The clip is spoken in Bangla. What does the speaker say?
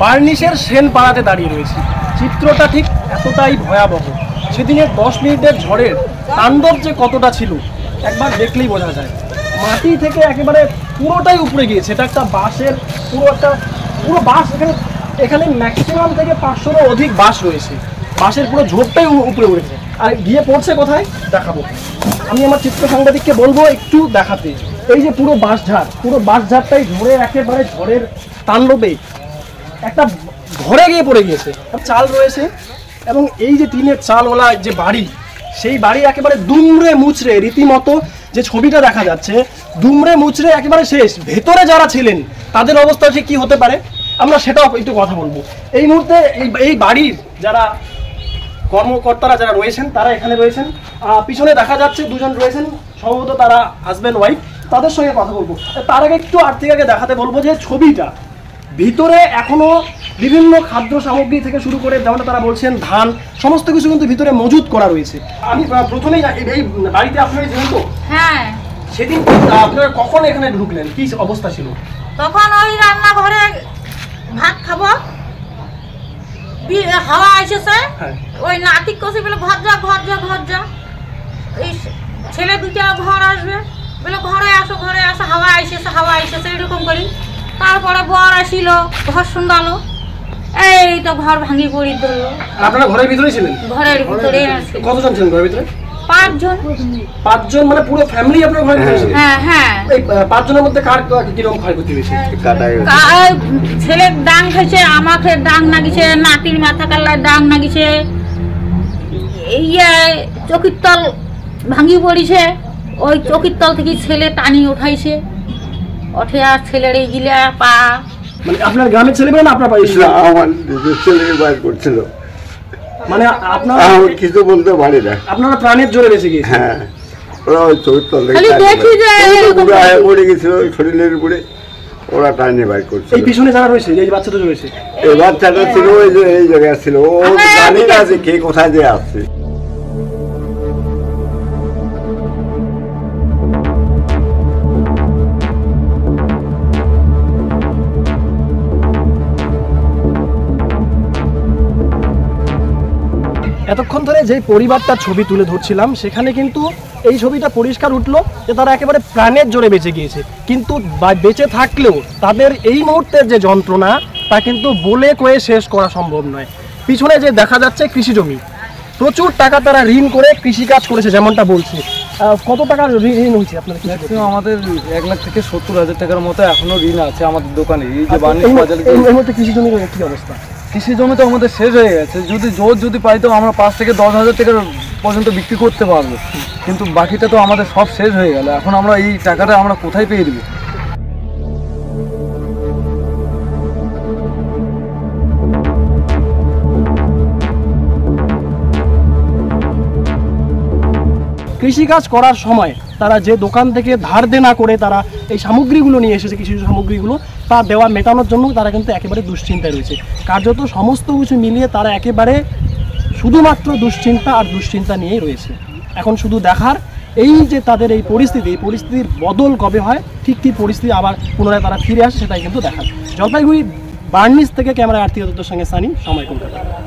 বার্নিশের সেন পাড়াতে দাঁড়িয়ে রয়েছি। চিত্রটা ঠিক এতটাই ভয়াবহ। সেদিনের 10 মিনিটের ঝড়ের তাণ্ডব যে কতটা ছিল একবার দেখলেই বোঝা যায়। মাটি থেকে একেবারে পুরোটাই উপরে গিয়েছে। এটা একটা বাঁশের পুরো বাঁশ, এখানে ম্যাক্সিমাম থেকে 500-এরও অধিক বাঁশ রয়েছে। বাঁশের পুরো ঝোপটাই উপরে উঠেছে। আর গিয়ে পড়ছে কোথায় দেখাবো। আমি আমার চিত্র সাংবাদিককে বলবো একটু দেখাতে। এই যে পুরো বাঁশঝাড়টাই একেবারে ঝড়ের তাণ্ডবে একটা ঘরে গিয়ে পড়ে গিয়েছে। চাল রয়েছে এবং এই যে টিনের চালওয়ালা যে বাড়ি, সেই বাড়ি একেবারে দুমড়ে মুচড়ে, রীতিমতো যে ছবিটা দেখা যাচ্ছে দুমড়ে মুচড়ে একেবারে শেষ। ভেতরে যারা ছিলেন তাদের অবস্থা ঠিক কি হতে পারে আমরা সেটাও একটু কথা বলবো। এই মুহূর্তে এই বাড়ির যারা কর্মকর্তারা যারা রয়েছেন তারা এখানে রয়েছেন। পিছনে দেখা যাচ্ছে দুজন রয়েছেন, সম্ভবত তারা হাজব্যান্ড ওয়াইফ। তাদের সঙ্গে কথা বলবো। তার আগে একটু আগে দেখাতে বলবো যে ছবিটা ভিতরে এখনো বিভিন্ন খাদ্য সামগ্রী থেকে শুরু করে যেমনটা তারা বলছেন ধান, সমস্ত কিছু কিন্তু ভিতরে মজুত করা রয়েছে। আমি প্রথমেই এই বাড়িতে আপনারা ছিলেন তো? হ্যাঁ। সেদিন আপনারা কখন এখানে ঢুকলেন, কি অবস্থা ছিল? তখন ওই রান্নাঘরে ভাত খাবো, হাওয়া এসেছে। ওই নাতিক কষে বলে ঘর যা। এই ছেলে দুটা ঘর আসবে বলে ঘরে আসো হাওয়া এসেছে এরকম করি। তারপরে বর আসিল, ঘর শুনলো, এই তো ঘর ভাঙি পড়ি ধরলো। আপনারা ঘরের ভিতরে ছিলেন? ঘরের ভিতরে। কতজন ছিলেন ঘরের ভিতরে? 5 জন। 5 জন মানে পুরো ফ্যামিলি আপনার ঘরে ভিতরে ছিলেন? হ্যাঁ। এই 5 জনের মধ্যে কার কিরকম ক্ষয়ক্ষতি হয়েছে? ছেলের ডাং খাইছে, আমাকে ডাং নাগিছে, নাতির মাথা কাল্লায় ডাং নাগিছে, চকির তল ভাঙি পড়িছে। ওই চকির তল থেকে ছেলে টানি উঠাইছে, ওঠে আর ছেলের এই গিলা পা। মানে আপনার গ্রামের ছেলে না আপনার বাড়ির? আমার ছেলে বাইর করছিল। মানে আপনারা কিছু বলতে পারি না। আপনারা প্রাণের জোরে বেঁচে গিয়েছেন? হ্যাঁ, ওরা ওই চকির তল পড়ে গেছিল শরীরের উপরে, ওরা টাইনে বাইর করছে। এই পিছনে যারা রয়েছে, এই বাচ্চাটা রয়েছে, এই বাচ্চাটা ছিল এই জায়গায় ছিল। ও জানি না যে কে কোথায় যে আসছে। এতক্ষণ ধরে যে পরিবারটার ছবি তুলে ধরছিলাম সেখানে কিন্তু এই ছবিটা পরিষ্কার উঠলো যে তারা একেবারে প্রাণের জোরে বেঁচে গিয়েছে। কিন্তু বেঁচে থাকলেও তাদের এই মুহূর্তের যে যন্ত্রণা তা কিন্তু বলে কয়ে শেষ করা সম্ভব নয়। পিছনে যে দেখা যাচ্ছে কৃষি জমি, প্রচুর টাকা তারা ঋণ করে কৃষিকাজ করেছে যেমনটা বলছে। কত টাকার ঋণ হয়েছে আপনার? আমাদের 1 লাখ থেকে 70,000 টাকার মতো এখনো ঋণ আছে আমাদের দোকানে। এই যে এই মুহূর্তে কৃষি জমির কি অবস্থা? কৃষি জমি তো আমাদের শেষ হয়ে গেছে। যদি পাই তো আমরা 5 থেকে 10,000 টাকা পর্যন্ত বিক্রি করতে পারবো, কিন্তু বাকিটা তো আমাদের সব শেষ হয়ে গেল। এখন আমরা এই টাকাটা আমরা কোথায় পেয়ে দেবো? কৃষিকাজ করার সময় তারা যে দোকান থেকে ধার দেনা করে তারা এই সামগ্রীগুলো নিয়ে এসেছে, কৃষি সামগ্রীগুলো তা দেওয়া মেটানোর জন্য তারা কিন্তু একেবারে দুশ্চিন্তায় রয়েছে। কার্যত সমস্ত কিছু মিলিয়ে তারা একেবারে শুধুমাত্র দুশ্চিন্তা নিয়েই রয়েছে। এখন শুধু দেখার এই যে তাদের এই পরিস্থিতির বদল কবে হয়, ঠিক কি পরিস্থিতি আবার পুনরায় তারা ফিরে আসে সেটাই কিন্তু দেখার। জলপাইগুড়ি বার্নিশ থেকে ক্যামেরা আর্থিক দত্তের সঙ্গে সানি, সময় কলকাতা।